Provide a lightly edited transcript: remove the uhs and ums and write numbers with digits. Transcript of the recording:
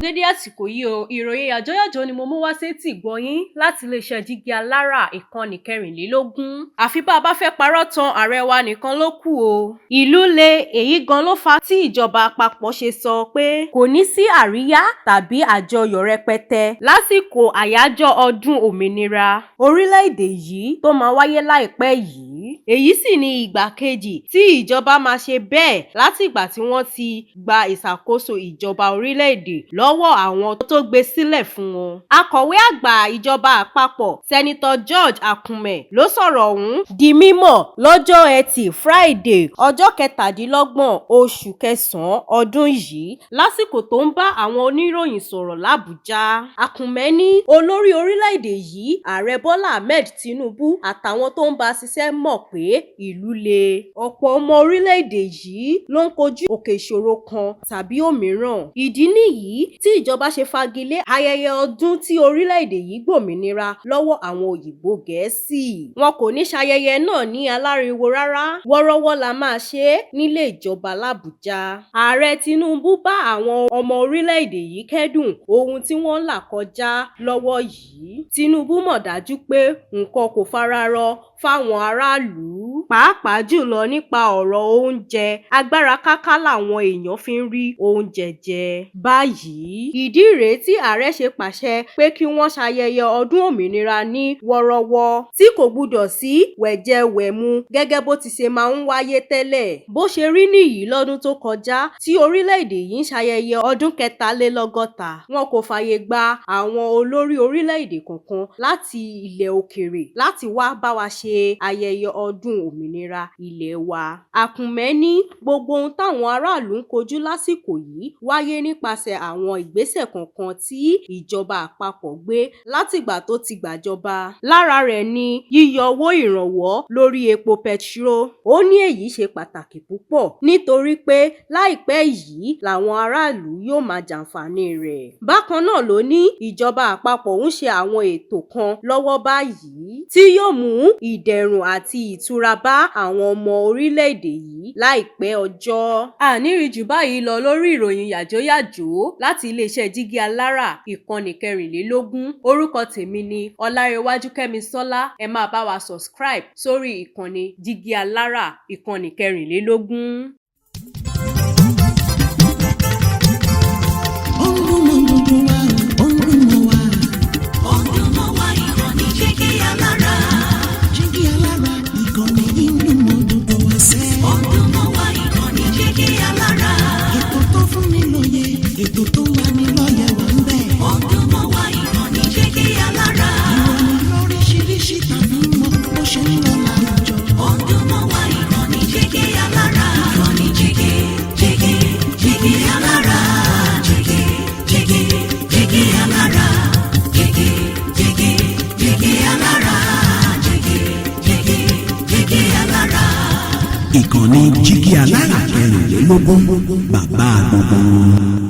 dédé àsìkò yìí o, ìròyìn Yajoyajo ni mo mú wá sétí ìgbọ́yín láti iléeṣẹ́ Jígí Alára ìkànnì 24. Àfi bá a bá fẹ́ parọ́ tan ààrẹ wa nìkan ló kù o. Ìlú le, èyí gan ló fà á tí ìjọba àpapọ̀ ṣe sọ pé kò ní sí àríyá tàbí àjọyọ̀ rẹpẹtẹ lásìkò àyájọ́ ọdún òmìnira orílẹ̀-èdè yìí tó máa wáyé láìpẹ́ yìí. Èyí sì ni ìgbà kejì tí ìjọba máa ṣe bẹ́ẹ̀ látìgbà tí wọ́n ti gba ìṣàkóso ìjọba orílẹ̀-èdè lọ́wọ́ àwọn tó gbé sílẹ̀ fún wọn. Akọ̀wé àgbà ìjọba àpapọ̀ Sẹ́nitọ̀ George Akume ló sọ̀rọ̀ ọ̀hún di mímọ̀ lọ́jọ́ Ẹtì Friday ọjọ́ 27 oṣù kẹsàn-án ọdún yìí lásìkò tó ń bá àwọn oníròyìn sọ̀rọ̀ l'Àbújá. Akume ní olórí orílẹ̀-èdè yìí Ààrẹ Bọ́lá Ahmed Tinubu àtàwọn tó ń bá ṣiṣẹ́ mọ̀ pé ìlú le. Ọ̀pọ̀ ọmọ orílẹ̀-èdè yìí ló ń kojú òkè ìṣòro kan tàbí òmíràn. Ìdí nìyí tí ìjọba ṣe fagilé ayẹyẹ ọdún tí orílẹ̀-èdè yìí gbòmìnira lọ́wọ́ àwọn òyìnbó Gẹ̀ẹ́sì. Wọn kò ní ṣayẹyẹ náà ní aláriwo rárá, wọ́rọ́wọ́ la máa ṣe é nílé ìjọba l'Àbújá. Ààrẹ Tinubu bá àwọn ọmọ orílẹ̀-èdè yìí kẹ́dùn ohun tí wọ́n ń là kọjá lọ́wọ́ yìí. Tinubu mọ̀ dájú pé nǹkan kò fararọ fáwọn aráàlú, pàápàá jùlọ nípa ọ̀rọ̀ oúnjẹ. Agbára káká làwọn èèyàn fi ń rí oúnjẹ jẹ báyìí. Ìdí rèé tí ààrẹ ṣe pàṣẹ pé kí wọ́n ṣayẹyẹ ọdún òmìnira ní wọ́rọ́wọ́ tí kò gbúdọ̀ sí wẹ̀jẹwẹ̀mu gẹ́gẹ́ bó ti ṣe máa ń wáyé tẹ́lẹ̀. Bó ṣe rí nìyí lọ́dún tó kọjá tí orílẹ̀-èdè yìí ń ṣayẹyẹ ọdún 63. Wọn kò fààyè gba àwọn olórí orílẹ̀-èdè kankan láti ilẹ̀ òkèèrè láti wá bá wa ṣe ayẹyẹ ọdún òmìnira ilẹ̀ wa. Akume ní gbogbo ohun táwọn aráàlú ń kojú lásìkò yìí wáyé nípasẹ̀ àwọn ìgbésẹ̀ kankan tí ìjọba àpapọ̀ gbé látìgbà tó ti gbàjọba. Lára rẹ̀ ni yíyọ owó ìrànwọ́ lórí epo pẹtiró. Ó ní èyí ṣe pàtàkì púpọ̀ nítorí pé láìpẹ́ yìí làwọn aráàlú yóò máa jàǹfààní rẹ̀. Bákan náà ló ní ìjọba àpapọ̀ ń ṣe àwọn ètò kan lọ́wọ́ báyìí tí yóò mú ìdẹ̀rùn àti ìtura bá àwọn ọmọ orílẹ̀-èdè yìí láìpẹ́ ọjọ́. Àníri jù báyìí lọ lórí ìròyìn Yajoyajo láti iléeṣẹ́ Jígí Alára ìkànnì 24. Orúkọ tèmi ni Ọlárewájú Kẹ́misọ́lá. Ẹ máa bá wa subscribe sórí ìkànnì Jígí Alára ìkànnì 24. Ètò tó wà ní lọ́yẹ̀ wà ń bẹ̀. Ọdún mọ́ wá ìkànnì Jígí Alára. Ìròyìn lóríṣiríṣi tàbí mọ́ bó ṣe ń lọ láwùjọ. Ọdún mọ́ wá ìkànnì Jígí Alára. Ìkànnì Jígí Alára. Jígí Alára. Jígí Alára. Jígí Alára. Ìkànnì Jígí Alára 24, bàbá gbogbo.